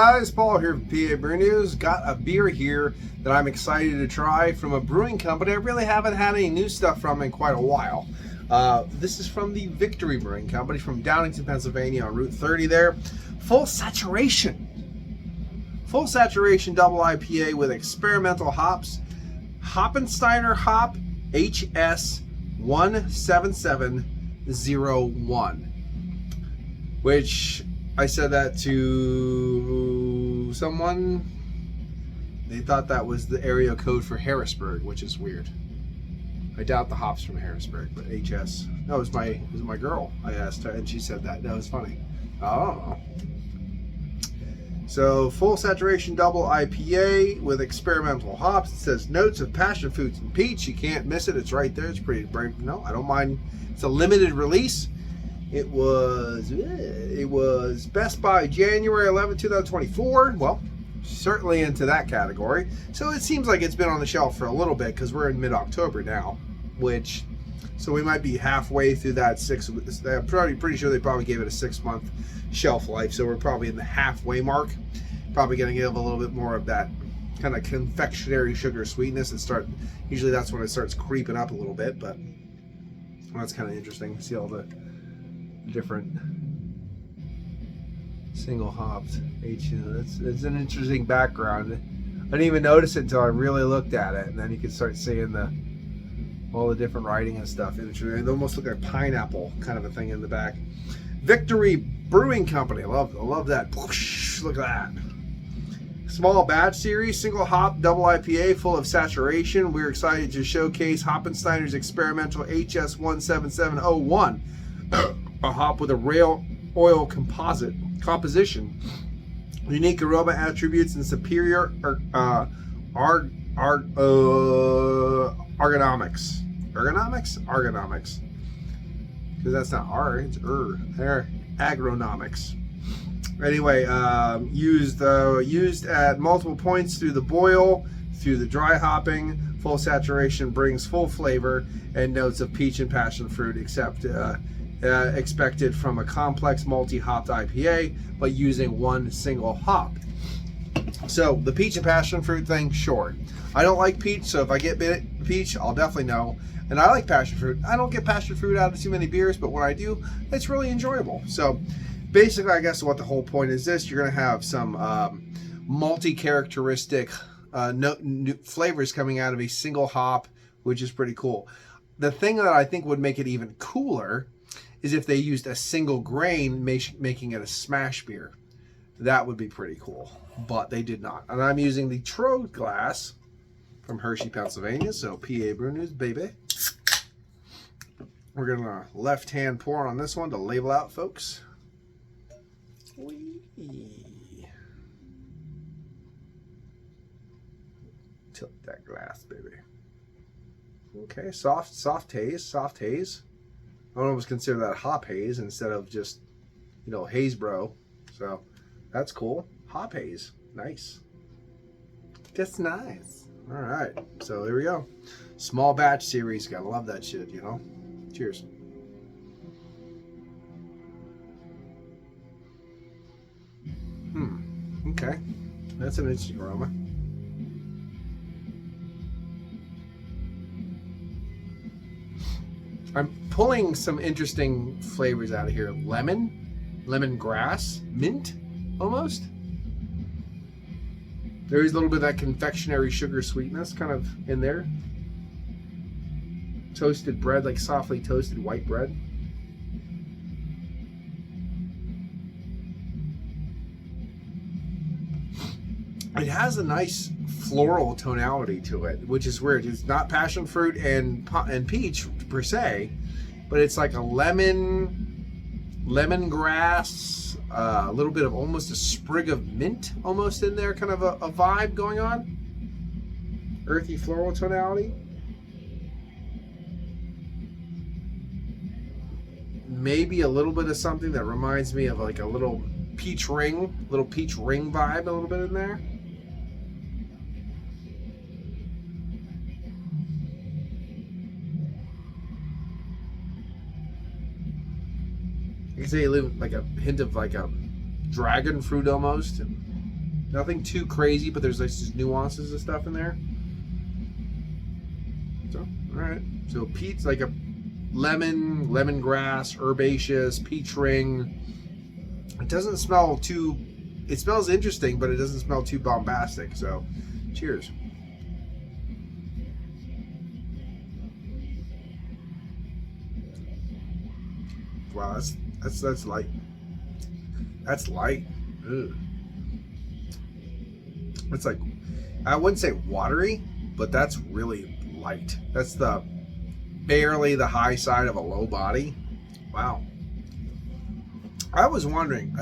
Guys, Paul here from PABrewNews. Got a beer here that I'm excited to try from a brewing company I really haven't had any new stuff from in quite a while. This is from the Victory Brewing Company from Downingtown, Pennsylvania on Route 30 there. Full saturation double IPA with experimental hops. Hoppensteiner hop HS 17701, which I said that to someone. They thought that was the area code for Harrisburg, which is weird. I doubt the hops from Harrisburg, but HS. No, it was my girl. I asked her, and she said that. That was funny. I don't know. So, full saturation double IPA with experimental hops. It says notes of passion fruits and peach. You can't miss it. It's right there. It's pretty bright. No, I don't mind. It's a limited release. It was Best by January 11, 2024. Well, certainly into that category. So it seems like it's been on the shelf for a little bit because we're in mid-October now, so we might be halfway through that I'm pretty sure they probably gave it a 6-month shelf life. So we're probably in the halfway mark. Probably going to give a little bit more of that kind of confectionery sugar sweetness usually that's when it starts creeping up a little bit, but that's kind of interesting to see all the different single hopped it's an interesting background. I didn't even notice it until I really looked at it, and then you can start seeing all the different writing and stuff. It almost looked like pineapple kind of a thing in the back. Victory Brewing Company. I love that. Look at that. Small batch series, single hop, double IPA, full of saturation. We're excited to showcase Hoppensteiner's experimental HS 17701. A hop with a rail oil composition, unique aroma attributes, and superior ergonomics. Ergonomics, because that's not R, it's agronomics. Anyway, used at multiple points through the boil, through the dry hopping. Full saturation brings full flavor and notes of peach and passion fruit, expected from a complex multi-hopped IPA, but using one single hop. So the peach and passion fruit thing, sure. I don't like peach, so if I get peach, I'll definitely know. And I like passion fruit. I don't get passion fruit out of too many beers, but when I do, it's really enjoyable. So basically, I guess what the whole point is this: you're going to have some multi-characteristic flavors coming out of a single hop, which is pretty cool. The thing that I think would make it even cooler is if they used a single grain, making it a smash beer. That would be pretty cool, but they did not. And I'm using the Trode glass from Hershey, Pennsylvania, so PABrewNews, baby. We're going to left-hand pour on this one to label out, folks. Whee. Tilt that glass, baby. Okay, soft haze. I would almost consider that hop haze instead of just, haze bro. So that's cool. Hop haze. Nice. Just nice. All right. So there we go. Small batch series. Gotta love that shit, Cheers. Okay. That's an interesting aroma. I'm pulling some interesting flavors out of here. Lemongrass, mint, almost. There is a little bit of that confectionery sugar sweetness kind of in there. Toasted bread, like softly toasted white bread. It has a nice floral tonality to it, which is weird. It's not passion fruit and peach per se, but it's like a lemongrass, a little bit of almost a sprig of mint almost in there, kind of a vibe going on. Earthy floral tonality. Maybe a little bit of something that reminds me of like a little peach ring vibe a little bit in there. You can say like a hint of like a dragon fruit almost. Nothing too crazy, but there's like just nuances of stuff in there. So, all right. So peach, like a lemon, lemongrass, herbaceous, peach ring. It doesn't smell too. It smells interesting, but it doesn't smell too bombastic. So, cheers. Wow, that's light. That's light. Ugh. It's like, I wouldn't say watery, but that's really light. That's barely the high side of a low body. Wow. I was wondering,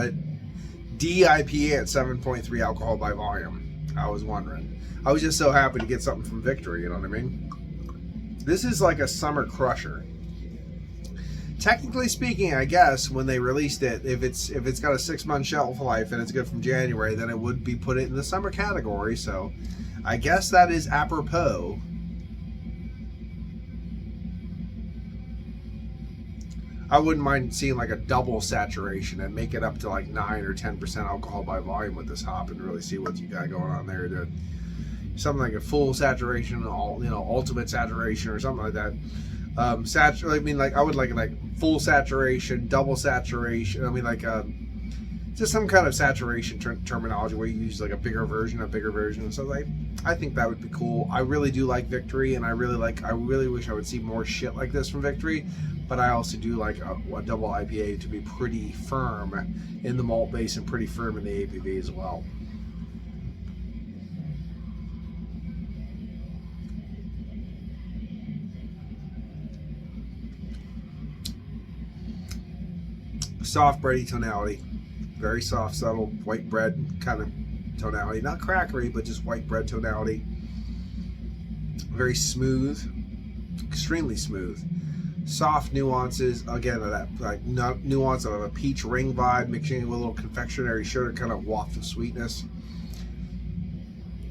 DIPA at 7.3 alcohol by volume. I was wondering. I was just so happy to get something from Victory, you know what I mean? This is like a summer crusher. Technically speaking, I guess when they released it, if it's got a 6-month shelf life and it's good from January, then it would be put in the summer category. So I guess that is apropos. I wouldn't mind seeing like a double saturation and make it up to like 9 or 10% alcohol by volume with this hop and really see what you got going on there. Something like a full saturation, ultimate saturation or something like that. I mean, like I would like full saturation, double saturation. I mean, like just some kind of saturation terminology where you use like a bigger version. So like, I think that would be cool. I really do like Victory, and I really wish I would see more shit like this from Victory. But I also do like a double IPA to be pretty firm in the malt base and pretty firm in the ABV as well. Soft bready tonality, very soft, subtle white bread kind of tonality, not crackery, but just white bread tonality. Very smooth, extremely smooth. Soft nuances, again, of that like nuance of a peach ring vibe, mixing it with a little confectionery sugar, kind of waft of sweetness.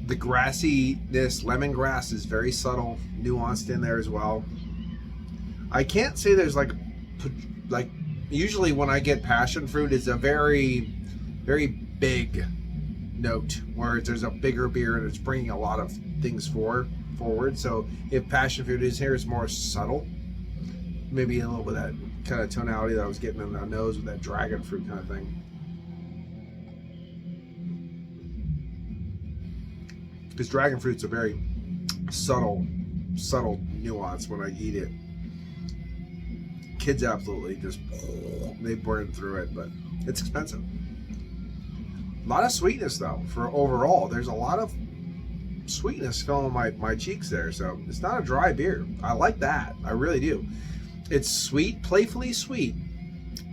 The grassiness, lemongrass is very subtle, nuanced in there as well. I can't say there's like usually when I get passion fruit, it's a very, very big note where there's a bigger beer and it's bringing a lot of things forward. So if passion fruit is here, it's more subtle. Maybe a little bit of that kind of tonality that I was getting in the nose with that dragon fruit kind of thing. Because dragon fruit's a very subtle nuance when I eat it. Kids absolutely just, they burn through it, but it's expensive. A lot of sweetness though, for overall. There's a lot of sweetness filling my cheeks there, so it's not a dry beer. I like that, I really do. It's sweet, playfully sweet,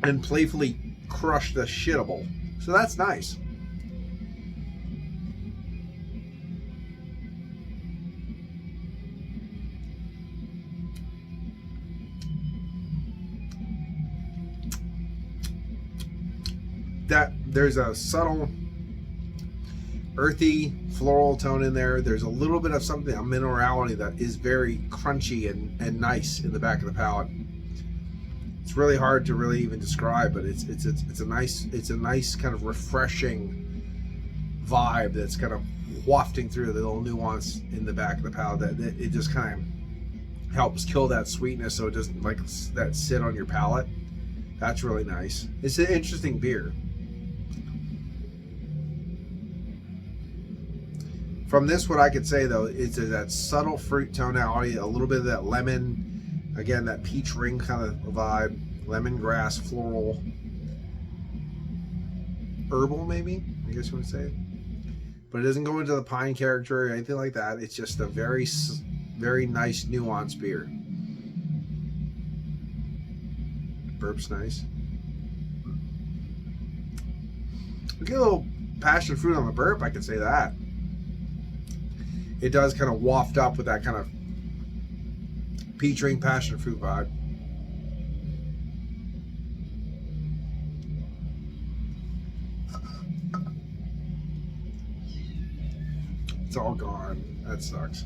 and playfully crush the shittable. So that's nice. There's a subtle earthy floral tone in there. There's a little bit of something, a minerality that is very crunchy and nice in the back of the palate. It's really hard to really even describe, but it's a nice kind of refreshing vibe that's kind of wafting through the little nuance in the back of the palate that it just kind of helps kill that sweetness so it doesn't like that sit on your palate. That's really nice. It's an interesting beer. From this, what I could say though, is that subtle fruit tonality, a little bit of that lemon, again, that peach ring kind of vibe, lemongrass, floral, herbal maybe, I guess you want to say. But it doesn't go into the pine character or anything like that. It's just a very, very nice nuanced beer. Burp's nice. We get a little passion fruit on the burp, I can say that. It does kind of waft up with that kind of peach ring passion fruit vibe. It's all gone. That sucks.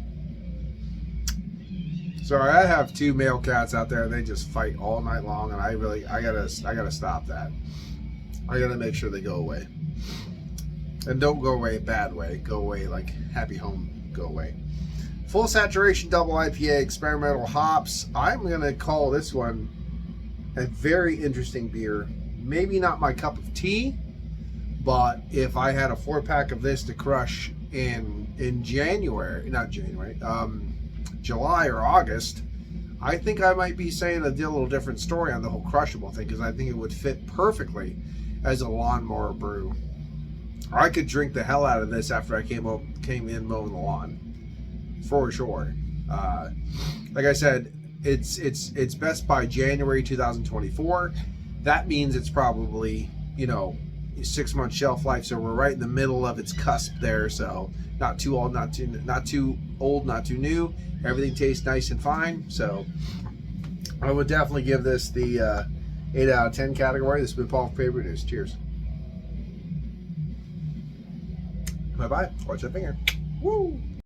Sorry, I have 2 male cats out there and they just fight all night long, and I gotta stop that. I gotta make sure they go away. And don't go away bad way. Go away like happy home, go away. Full saturation double IPA, experimental hops. I'm going to call this one a very interesting beer. Maybe not my cup of tea, but if I had a 4-pack of this to crush in January, not January, July or August, I think I might be saying a little different story on the whole crushable thing, because I think it would fit perfectly as a lawnmower brew. I could drink the hell out of this after I came in mowing the lawn, for sure. Like I said, it's best by January 2024. That means it's probably 6-month shelf life. So we're right in the middle of its cusp there. So not too old, not too old, not too new. Everything tastes nice and fine. So I would definitely give this the 8 out of 10 category. This has been Paul from PABrewNews. Cheers. Bye-bye. Watch that finger. Woo!